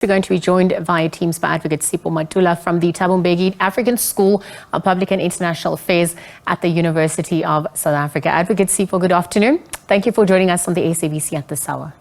We're going to be joined via Teams by Adv Sipho Mantula from the Thabo Mbeki African School of Public and International Affairs at the University of South Africa. Adv Sipho, good afternoon. Thank you for joining us on the SABC at this hour.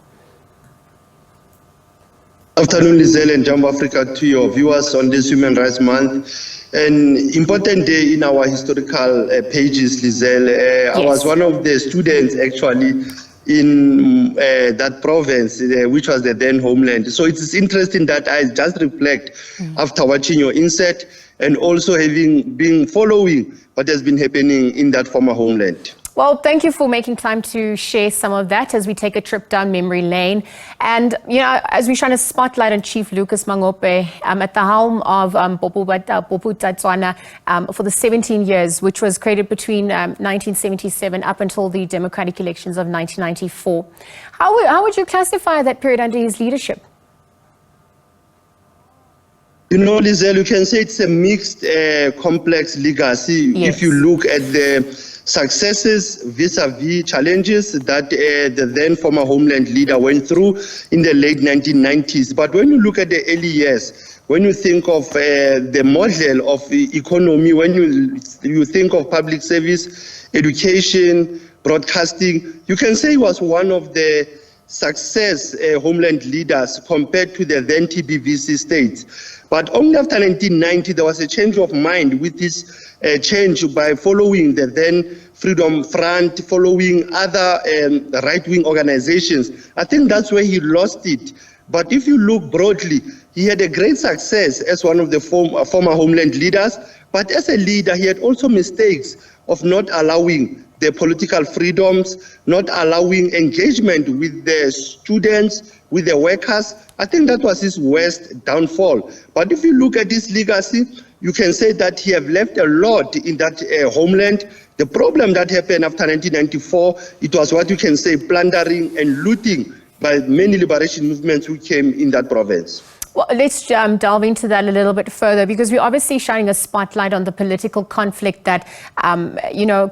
Afternoon, Lizelle and Jumbo Africa, to your viewers on this Human Rights Month. An important day in our historical pages, Lizelle. Yes. I was one of the students actually in that province, which was the then Homeland. So it is interesting that I just reflect after watching your insert and also having been following what has been happening in that former Homeland. Well, thank you for making time to share some of that as we take a trip down memory lane. And, you know, as we shine a spotlight on Chief Lucas Mangope at the helm of Bophuthatswana for the 17 years, which was created between 1977 up until the democratic elections of 1994. How would you classify that period under his leadership? You know, Lizelle, you can say it's a mixed, complex legacy. Yes. If you look at the successes vis-a-vis challenges that the then former Homeland leader went through in the late 1990s. But when you look at the early years, when you think of the model of the economy, when you think of public service, education, broadcasting, you can say he was one of the success Homeland leaders compared to the then TBVC states. But only after 1990, there was a change of mind with this change by following the then Freedom Front, following other right-wing organizations. I think that's where he lost it. But if you look broadly, he had a great success as one of the former Homeland leaders. But as a leader, he had also mistakes of not allowing the political freedoms, not allowing engagement with the students, with the workers. I think that was his worst downfall. But if you look at his legacy, you can say that he have left a lot in that Homeland. The problem that happened after 1994, it was what you can say plundering and looting by many liberation movements who came in that province. Well, let's delve into that a little bit further, because we're obviously shining a spotlight on the political conflict that,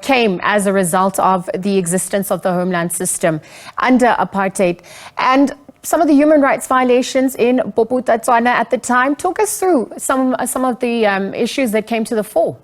came as a result of the existence of the Homeland system under Apartheid. And some of the human rights violations in Bophuthatswana at the time. Talk us through some of the issues that came to the fore.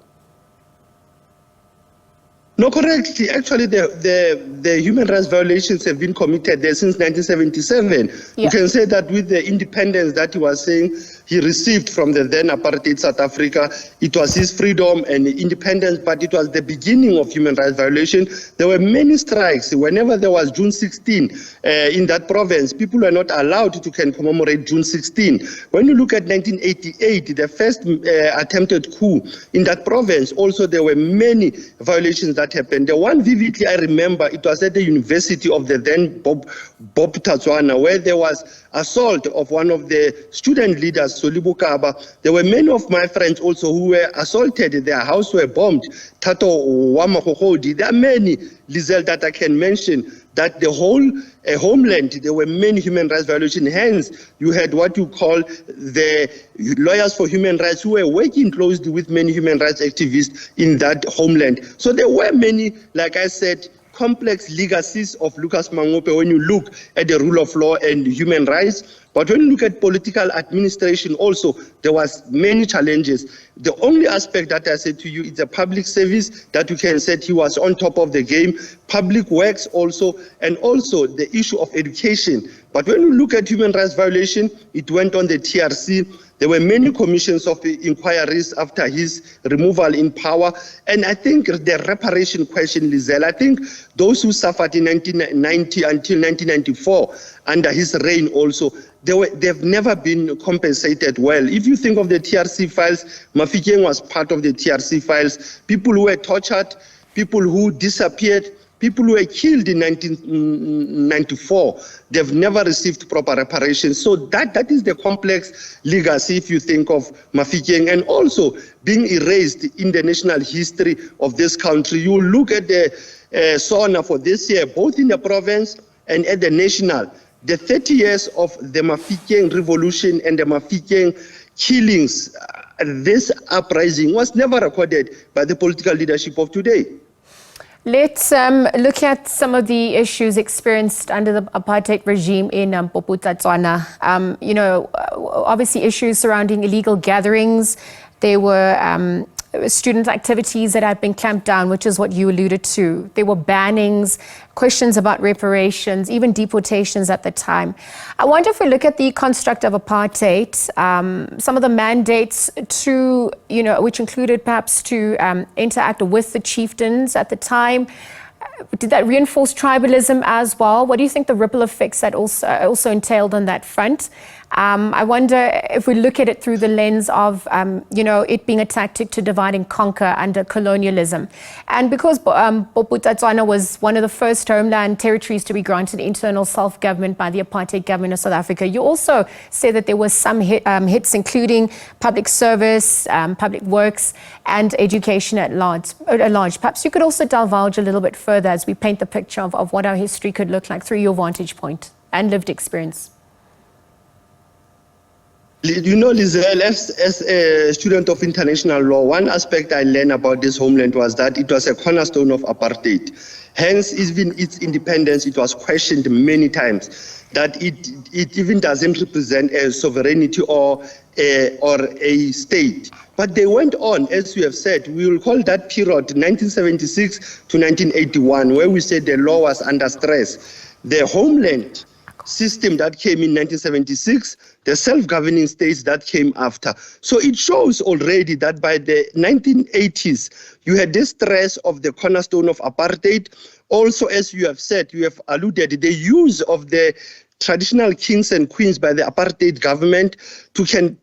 No, correct. Actually, the human rights violations have been committed there since 1977. Yeah. You can say that with the independence that he was saying he received from the then apartheid South Africa, it was his freedom and independence, but it was the beginning of human rights violation. There were many strikes. Whenever there was June 16 in that province, people were not allowed to commemorate June 16. When you look at 1988, the first attempted coup in that province, also there were many violations that happened. The one vividly I remember, it was at the University of the then Bophuthatswana, where there was assault of one of the student leaders, Solibu Kaba. There were many of my friends also who were assaulted. Their house were bombed. Tato Wamahohodi. There are many, Lizelle, that I can mention, that the whole Homeland, there were many human rights violations. Hence, you had what you call the lawyers for human rights who were working closely with many human rights activists in that Homeland. So there were many, like I said, complex legacies of Lucas Mangope when you look at the rule of law and human rights. But when you look at political administration also, there was many challenges. The only aspect that I said to you is the public service that you can say he was on top of the game, public works also, and also the issue of education. But when you look at human rights violation, it went on the TRC. There were many commissions of inquiries after his removal in power. And I think the reparation question, Lizelle, I think those who suffered in 1990 until 1994 under his reign also, they've never been compensated well. If you think of the TRC files, Mahikeng was part of the TRC files. People who were tortured, people who disappeared, people who were killed in 1994, they've never received proper reparations. So that is the complex legacy if you think of Mahikeng, and also being erased in the national history of this country. You look at the SONA for this year, both in the province and at the national. The 30 years of the Mahikeng revolution and the Mahikeng killings, this uprising was never recorded by the political leadership of today. Let's look at some of the issues experienced under the apartheid regime in Bophuthatswana. Obviously issues surrounding illegal gatherings. There were student activities that had been clamped down, which is what you alluded to. There were bannings, questions about reparations, even deportations at the time. I wonder if we look at the construct of apartheid, some of the mandates to, which included perhaps to interact with the chieftains at the time. Did that reinforce tribalism as well? What do you think the ripple effects that also entailed on that front? I wonder if we look at it through the lens of, it being a tactic to divide and conquer under colonialism. And because Bophuthatswana was one of the first homeland territories to be granted internal self-government by the apartheid government of South Africa, you also say that there were some hits, including public service, public works, and education at large. Perhaps you could also divulge a little bit further as we paint the picture of what our history could look like through your vantage point and lived experience. Lizelle, as a student of international law, one aspect I learned about this homeland was that it was a cornerstone of apartheid. Hence, even its independence, it was questioned many times that it even doesn't represent a sovereignty or a state. But they went on, as you have said, we will call that period 1976 to 1981, where we said the law was under stress. The homeland system that came in 1976, the self-governing states that came after. So it shows already that by the 1980s, you had this stress of the cornerstone of apartheid. Also, as you have said, you have alluded, the use of the traditional kings and queens by the apartheid government to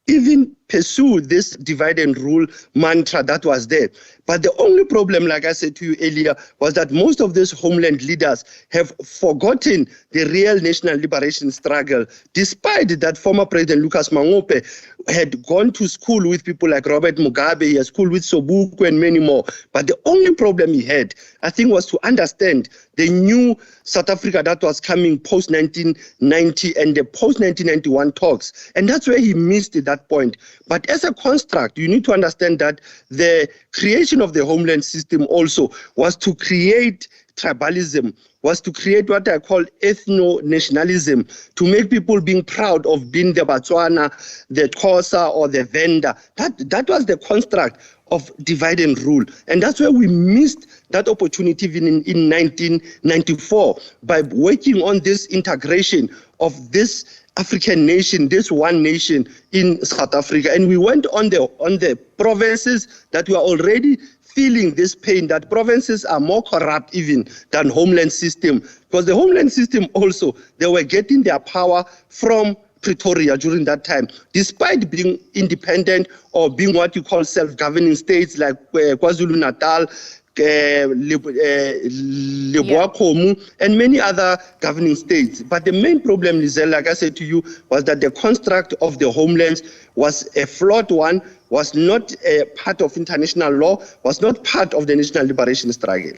even pursue this divide and rule mantra that was there. But the only problem, like I said to you earlier, was that most of these homeland leaders have forgotten the real national liberation struggle, despite that former President Lucas Mangope had gone to school with people like Robert Mugabe, he had school with Sobukwe and many more. But the only problem he had, I think, was to understand the new South Africa that was coming post-1990 and the post-1991 talks. And that's where he missed that point. But as a construct, you need to understand that the creation of the homeland system also was to create tribalism, was to create what I call ethno-nationalism, to make people being proud of being the Botswana, the Xhosa, or the Venda. That was the construct of divide and rule. And that's where we missed that opportunity even in 1994 by working on this integration of this African nation, this one nation in South Africa. And we went on the provinces that were already feeling this pain, that provinces are more corrupt even than homeland system. Because the homeland system also, they were getting their power from Pretoria during that time, despite being independent or being what you call self-governing states like KwaZulu-Natal, and many other governing states. But the main problem, Lizelle, like I said to you, was that the construct of the homelands was a flawed one, was not a part of international law, was not part of the national liberation struggle.